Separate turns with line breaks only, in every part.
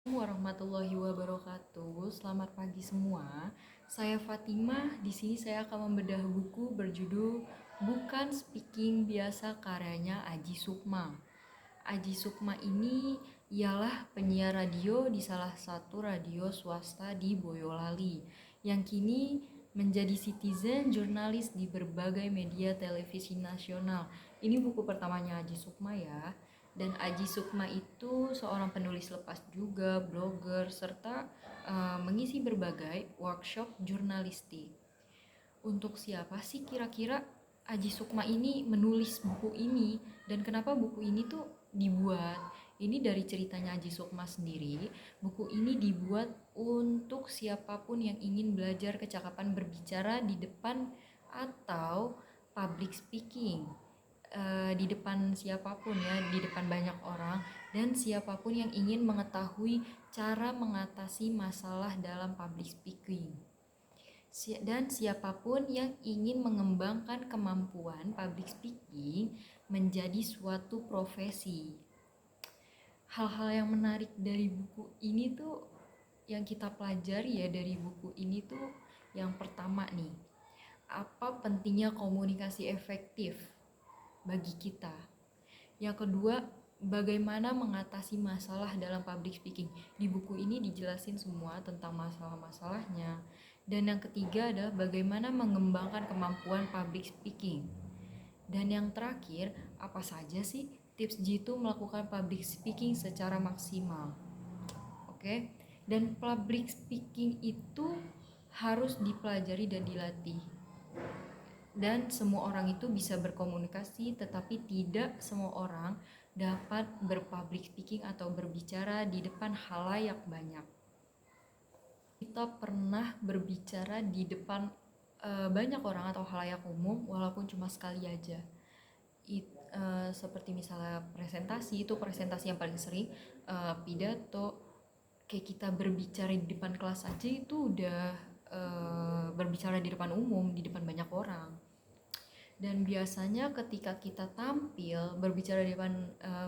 Warahmatullahi wabarakatuh. Selamat pagi semua. Saya Fatimah. Di sini saya akan membedah buku berjudul Bukan Speaking Biasa karyanya Aji Sukma. Aji Sukma ini ialah penyiar radio di salah satu radio swasta di Boyolali yang kini menjadi citizen jurnalis di berbagai media televisi nasional. Ini buku pertamanya Aji Sukma ya. Dan Aji Sukma itu seorang penulis lepas juga, blogger, serta mengisi berbagai workshop jurnalistik. Untuk siapa sih kira-kira Aji Sukma ini menulis buku ini, dan kenapa buku ini tuh dibuat? Ini dari ceritanya Aji Sukma sendiri. Buku ini dibuat untuk siapapun yang ingin belajar kecakapan berbicara di depan atau public speaking. Di depan siapapun ya, di depan banyak orang, dan siapapun yang ingin mengetahui cara mengatasi masalah dalam public speaking. Dan siapapun yang ingin mengembangkan kemampuan public speaking menjadi suatu profesi. Hal-hal yang menarik dari buku ini tuh yang kita pelajari ya dari buku ini tuh yang pertama nih, apa pentingnya komunikasi efektif bagi kita. Yang kedua, bagaimana mengatasi masalah dalam public speaking. Di buku ini dijelasin semua tentang masalah-masalahnya. Dan yang ketiga adalah bagaimana mengembangkan kemampuan public speaking. Dan yang terakhir, apa saja sih tips jitu melakukan public speaking secara maksimal. Oke? Dan public speaking itu harus dipelajari dan dilatih. Dan semua orang itu bisa berkomunikasi, tetapi tidak semua orang dapat berpublic speaking atau berbicara di depan khalayak banyak. Kita pernah berbicara di depan banyak orang atau khalayak umum, walaupun cuma sekali aja. Seperti misalnya presentasi, itu presentasi yang paling sering, pidato, kayak kita berbicara di depan kelas aja itu udah berbicara di depan umum, di depan banyak orang. Dan biasanya ketika kita tampil berbicara di depan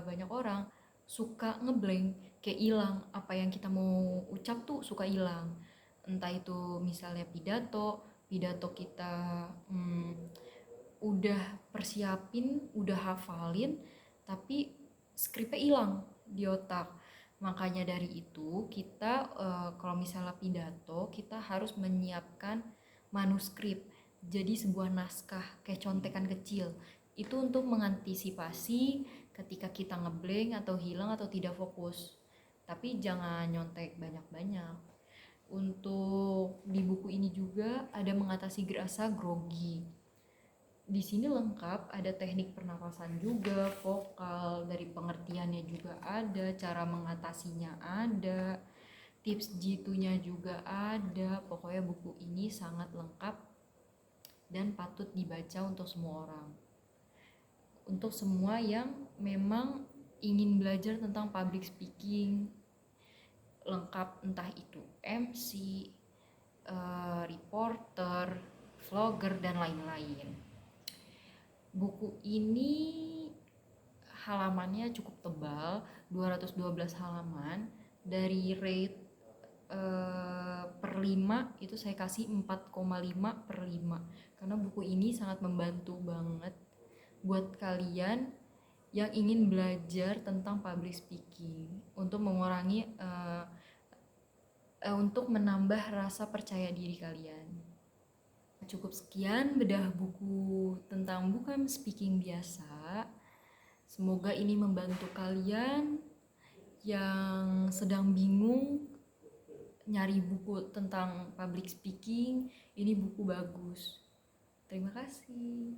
banyak orang, suka ngeblank, kayak hilang apa yang kita mau ucap tuh, suka hilang. Entah itu misalnya pidato kita udah persiapin, udah hafalin, tapi skripnya hilang di otak. Makanya dari itu kita kalau misalnya pidato, kita harus menyiapkan manuskrip, jadi sebuah naskah kayak contekan kecil. Itu untuk mengantisipasi ketika kita ngeblank atau hilang atau tidak fokus. Tapi jangan nyontek banyak-banyak. Untuk di buku ini juga ada mengatasi rasa grogi. Di sini lengkap, ada teknik pernapasan juga, vokal, dari pengertiannya juga ada, cara mengatasinya ada, tips jitunya juga ada. Pokoknya buku ini sangat lengkap dan patut dibaca untuk semua orang. Untuk semua yang memang ingin belajar tentang public speaking lengkap, entah itu MC, reporter, vlogger, dan lain-lain. Buku ini halamannya cukup tebal, 212 halaman. Dari rate per 5 itu saya kasih 4,5 per 5, karena buku ini sangat membantu banget buat kalian yang ingin belajar tentang public speaking untuk mengurangi untuk menambah rasa percaya diri kalian. Cukup sekian bedah buku tentang Bukan Speaking Biasa. Semoga ini membantu kalian yang sedang bingung nyari buku tentang public speaking. Ini buku bagus. Terima kasih.